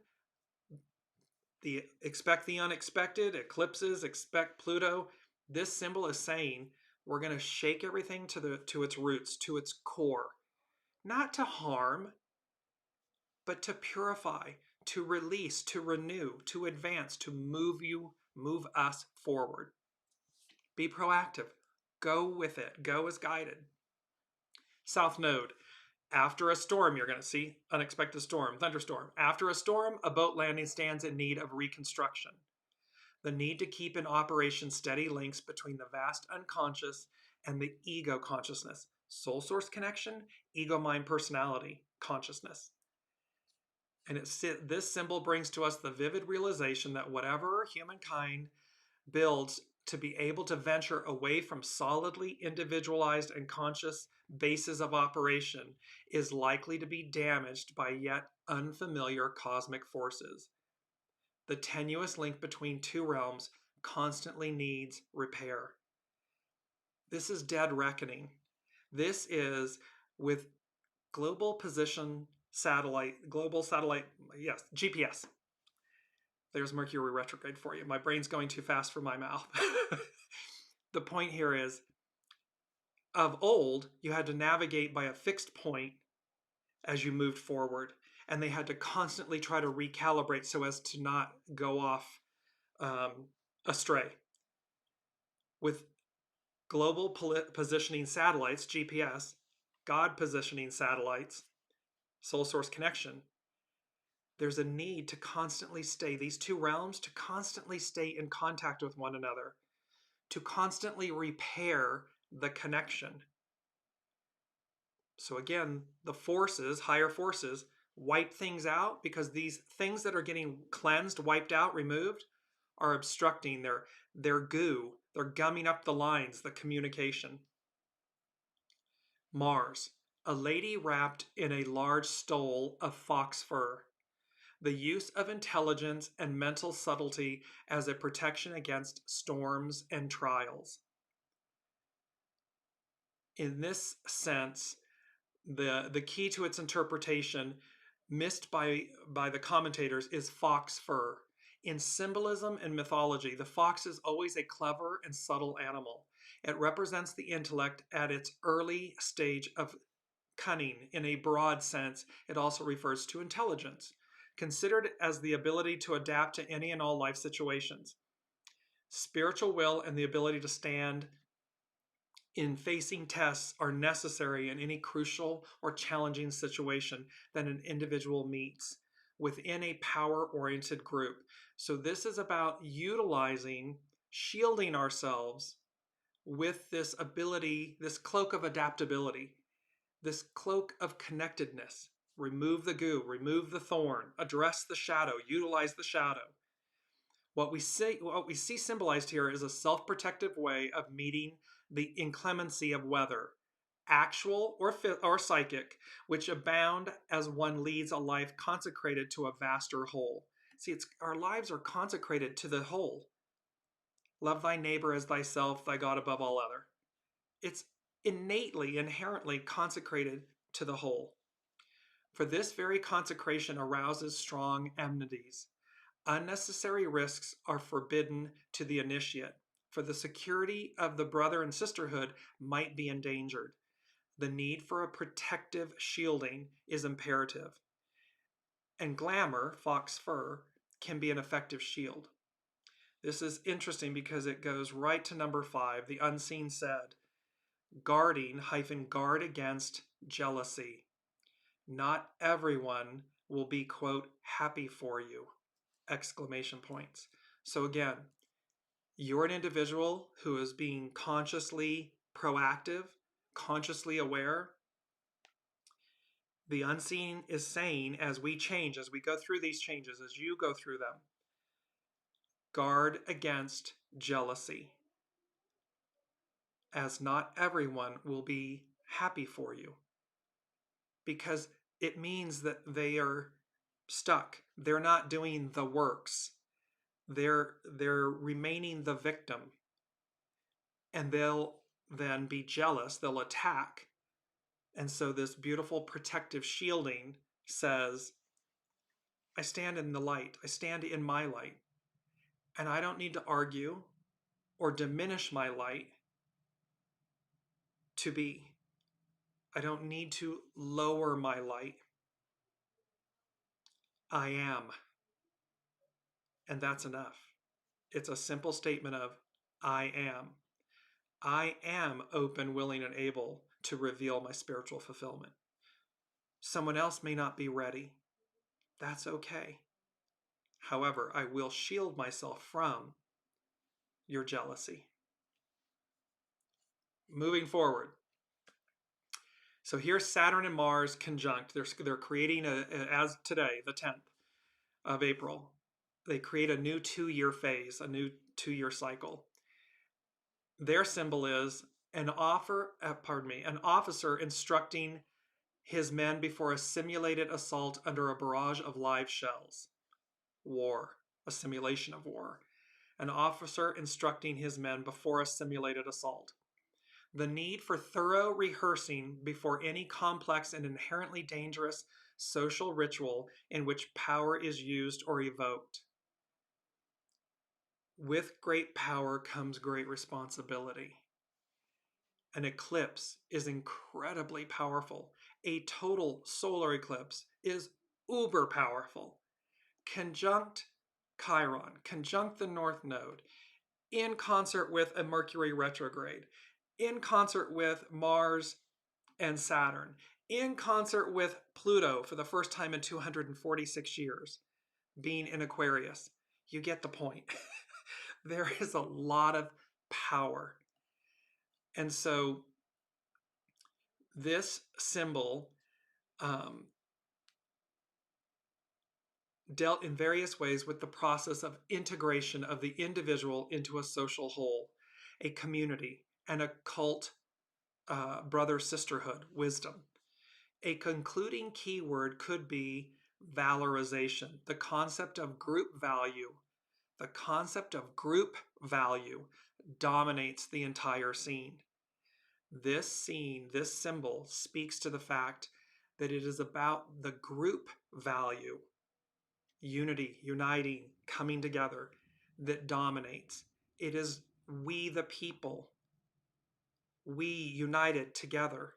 expect the unexpected, eclipses, expect Pluto. This symbol is saying we're going to shake everything to its roots, to its core, not to harm, but to purify, to release, to renew, to advance, to move us forward. Be proactive. Go with it. Go as guided. South Node. After a storm, you're going to see unexpected storm, thunderstorm. After a storm, a boat landing stands in need of reconstruction. The need to keep in operation steady links between the vast unconscious and the ego consciousness, soul source connection, ego mind personality consciousness. And this symbol brings to us the vivid realization that whatever humankind builds to be able to venture away from solidly individualized and conscious bases of operation is likely to be damaged by yet unfamiliar cosmic forces. The tenuous link between two realms constantly needs repair. This is dead reckoning. This is with global satellite, yes, GPS. There's Mercury retrograde for you. My brain's going too fast for my mouth. The point here is, of old, you had to navigate by a fixed point as you moved forward, and they had to constantly try to recalibrate so as to not go off astray. With global positioning satellites, GPS, God positioning satellites, soul source connection, there's a need to constantly stay, these two realms, to constantly stay in contact with one another, to constantly repair the connection. So again, the forces, higher forces, wipe things out because these things that are getting cleansed, wiped out, removed, are obstructing their goo. They're gumming up the lines, the communication. Mars, a lady wrapped in a large stole of fox fur. The use of intelligence and mental subtlety as a protection against storms and trials. In this sense, the key to its interpretation, missed by the commentators, is fox fur. In symbolism and mythology, the fox is always a clever and subtle animal. It represents the intellect at its early stage of cunning. In a broad sense, it also refers to intelligence, considered as the ability to adapt to any and all life situations. Spiritual will and the ability to stand in facing tests are necessary in any crucial or challenging situation that an individual meets within a power-oriented group. So this is about utilizing, shielding ourselves with this ability, this cloak of adaptability, this cloak of connectedness. Remove the goo, remove the thorn, address the shadow, utilize the shadow. What we see symbolized here is a self-protective way of meeting the inclemency of weather, actual or psychic, which abound as one leads a life consecrated to a vaster whole. See, our lives are consecrated to the whole. Love thy neighbor as thyself, thy God above all other. It's innately, inherently consecrated to the whole. For this very consecration arouses strong enmities. Unnecessary risks are forbidden to the initiate, for the security of the brother and sisterhood might be endangered. The need for a protective shielding is imperative. And glamour, fox fur, can be an effective shield. This is interesting because it goes right to number 5. The unseen said, guard against jealousy. Not everyone will be, quote, happy for you, exclamation points. So again, you're an individual who is being consciously proactive, consciously aware. The unseen is saying, as we change, as we go through these changes, as you go through them, guard against jealousy, as not everyone will be happy for you, because it means that they are stuck. They're not doing the works. They're remaining the victim, and they'll then be jealous. They'll attack. And so this beautiful protective shielding says, I stand in the light. I stand in my light. And I don't need to argue or diminish my light to be. I don't need to lower my light. I am. And that's enough. It's a simple statement of, I am. I am open, willing, and able to reveal my spiritual fulfillment. Someone else may not be ready. That's okay. However, I will shield myself from your jealousy. Moving forward. So here's Saturn and Mars conjunct. They're creating, as today, the 10th of April, they create a new 2-year phase, a new 2-year cycle. Their symbol is an officer instructing his men before a simulated assault under a barrage of live shells. War, a simulation of war. An officer instructing his men before a simulated assault. The need for thorough rehearsing before any complex and inherently dangerous social ritual in which power is used or evoked. With great power comes great responsibility. An eclipse is incredibly powerful. A total solar eclipse is uber powerful. Conjunct Chiron, conjunct the North Node, in concert with a Mercury retrograde, in concert with Mars and Saturn, in concert with Pluto for the first time in 246 years, being in Aquarius. You get the point. There is a lot of power. And so this symbol dealt in various ways with the process of integration of the individual into a social whole, a community, and a cult brother-sisterhood, wisdom. A concluding keyword could be valorization, the concept of group value. The concept of group value dominates the entire scene. This scene, this symbol, speaks to the fact that it is about the group value, unity, uniting, coming together, that dominates. It is we the people, we united together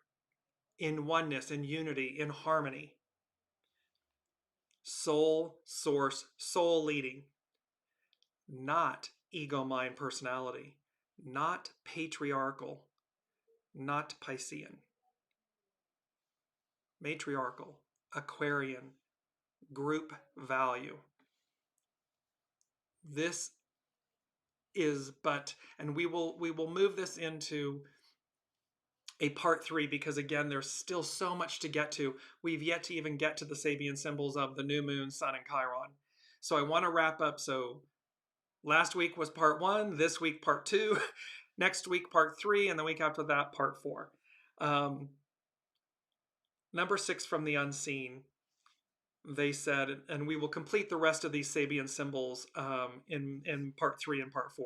in oneness, in unity, in harmony. Soul, source, soul leading. Not ego, mind, personality. Not patriarchal. Not Piscean. Matriarchal, Aquarian, group value. This is and we will move this into a part 3 because again, there's still so much to get to. We've yet to even get to the Sabian symbols of the new moon, sun, and Chiron. So I want to wrap up. So last week was part 1, this week part 2, next week part 3, and the week after that part 4. Number 6 from the unseen. They said, and we will complete the rest of these Sabian symbols in part 3 and part 4.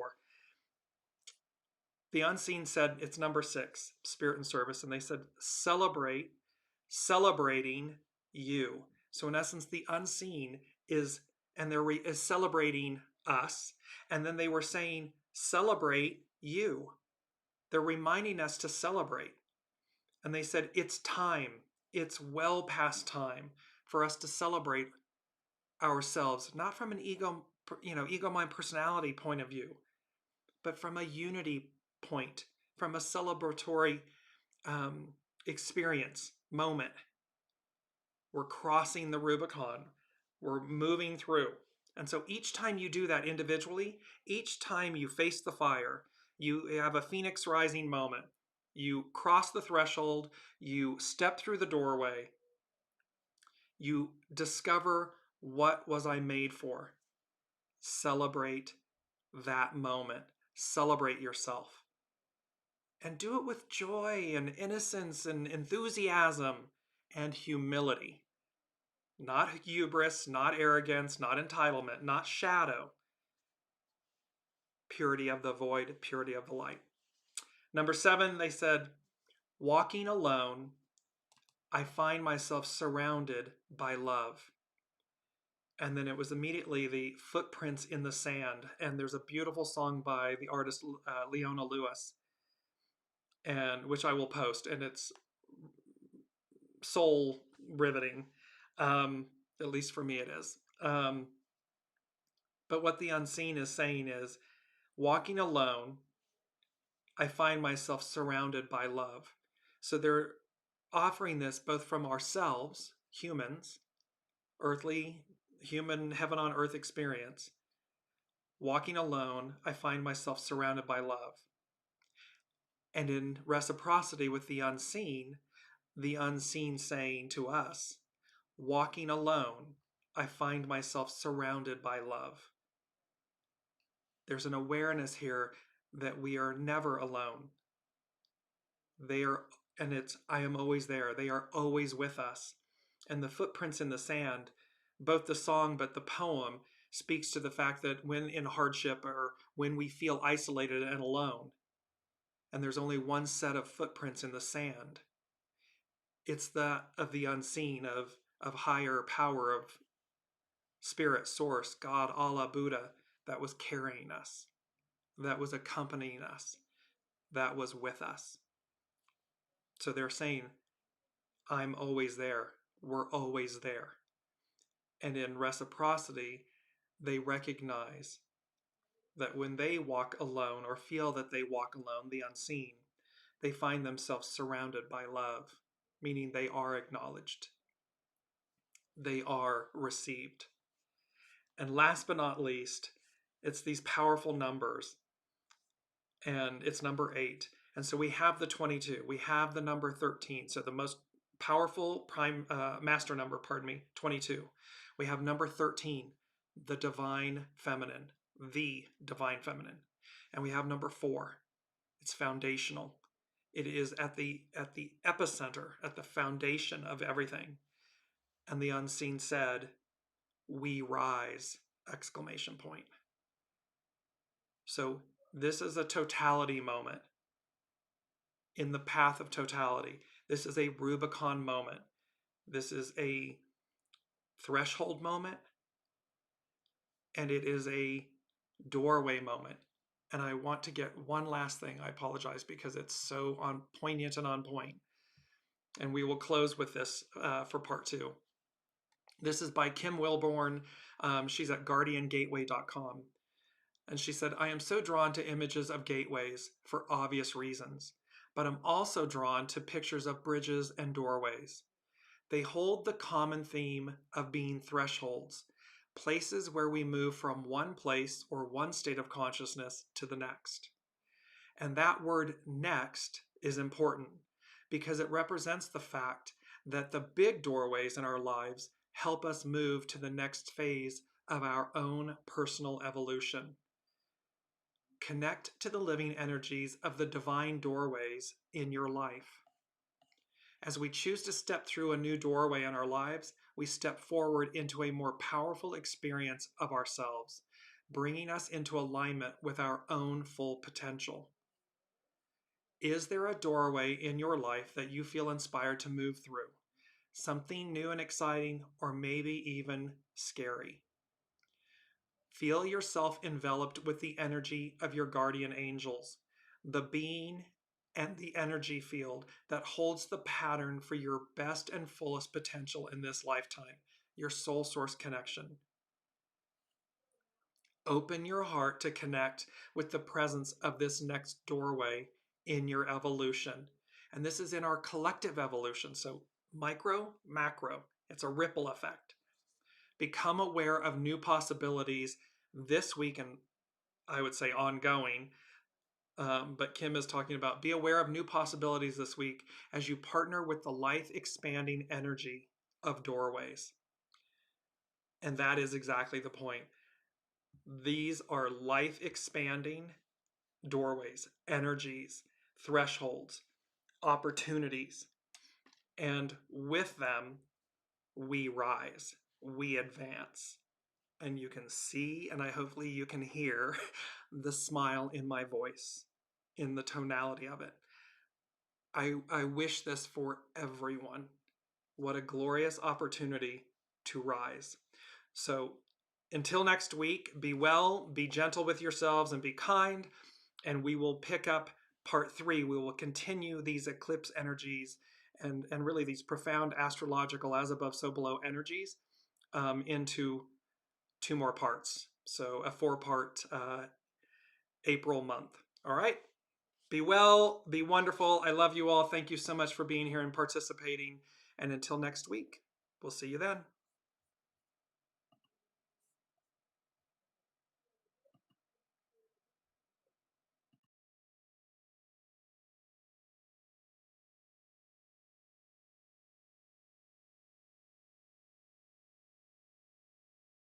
The unseen said, it's number 6, spirit and service, and they said, celebrating you. So in essence, the unseen is celebrating us, and then they were saying, celebrate you. They're reminding us to celebrate. And they said, it's time. It's well past time for us to celebrate ourselves, not from an ego mind personality point of view, but from a unity point, from a celebratory um, experience moment. We're crossing the Rubicon. We're moving through. And so each time you do that individually, each time you face the fire, you have a phoenix rising moment. You cross the threshold, you step through the doorway, you discover, what was I made for? Celebrate that moment. Celebrate yourself. And do it with joy and innocence and enthusiasm and humility. Not hubris, not arrogance, not entitlement, not shadow. Purity of the void, purity of the light. Number 7, they said, walking alone, I find myself surrounded by love. And then it was immediately the footprints in the sand. And there's a beautiful song by the artist Leona Lewis, and which I will post, and it's soul riveting. At least for me, it is. But what the unseen is saying is, walking alone, I find myself surrounded by love. So they're offering this both from ourselves, humans, earthly, human, heaven on earth experience. Walking alone, I find myself surrounded by love. And in reciprocity with the unseen saying to us, walking alone, I find myself surrounded by love. There's an awareness here that we are never alone. They are, and it's, I am always there. They are always with us. And the footprints in the sand, both the song but the poem, speaks to the fact that when in hardship or when we feel isolated and alone, and there's only one set of footprints in the sand, it's that of the unseen, of higher power, of spirit, source, God, Allah, Buddha, that was carrying us, that was accompanying us, that was with us. So they're saying, I'm always there. We're always there. And in reciprocity, they recognize that when they walk alone or feel that they walk alone, the unseen, they find themselves surrounded by love, meaning they are acknowledged. They are received. And last but not least, it's these powerful numbers. And it's number 8. And so we have the 22. We have the number 13. So the most powerful prime master number, 22. We have number 13, the divine feminine, and we have number 4. It's foundational. It is at the epicenter, at the foundation of everything. And the unseen said, we rise, exclamation point. So this is a totality moment in the path of totality. This is a Rubicon moment. This is a threshold moment, and it is a doorway moment. And I want to get one last thing. I apologize because it's so poignant and on point. And we will close with this for part 2. This is by Kim Wilborn. She's at guardiangateway.com. And she said, I am so drawn to images of gateways for obvious reasons, but I'm also drawn to pictures of bridges and doorways. They hold the common theme of being thresholds, places where we move from one place or one state of consciousness to the next. And that word next is important because it represents the fact that the big doorways in our lives help us move to the next phase of our own personal evolution. Connect to the living energies of the divine doorways in your life. As we choose to step through a new doorway in our lives, we step forward into a more powerful experience of ourselves, bringing us into alignment with our own full potential. Is there a doorway in your life that you feel inspired to move through? Something new and exciting, or maybe even scary? Feel yourself enveloped with the energy of your guardian angels, the being and the energy field that holds the pattern for your best and fullest potential in this lifetime, your soul source connection. Open your heart to connect with the presence of this next doorway in your evolution. And this is in our collective evolution. So micro, macro, it's a ripple effect. Become aware of new possibilities this week, and I would say ongoing. But Kim is talking about be aware of new possibilities this week as you partner with the life expanding energy of doorways. And that is exactly the point. These are life expanding doorways, energies, thresholds, opportunities. And with them, we rise, we advance. And you can see, and hopefully you can hear the smile in my voice, in the tonality of it. I wish this for everyone. What a glorious opportunity to rise. So until next week, be well, be gentle with yourselves, and be kind. And we will pick up part 3. We will continue these eclipse energies and really these profound astrological as above, so below energies into 2 more parts. So a 4-part April month. All right. Be well, be wonderful. I love you all. Thank you so much for being here and participating. And until next week, we'll see you then.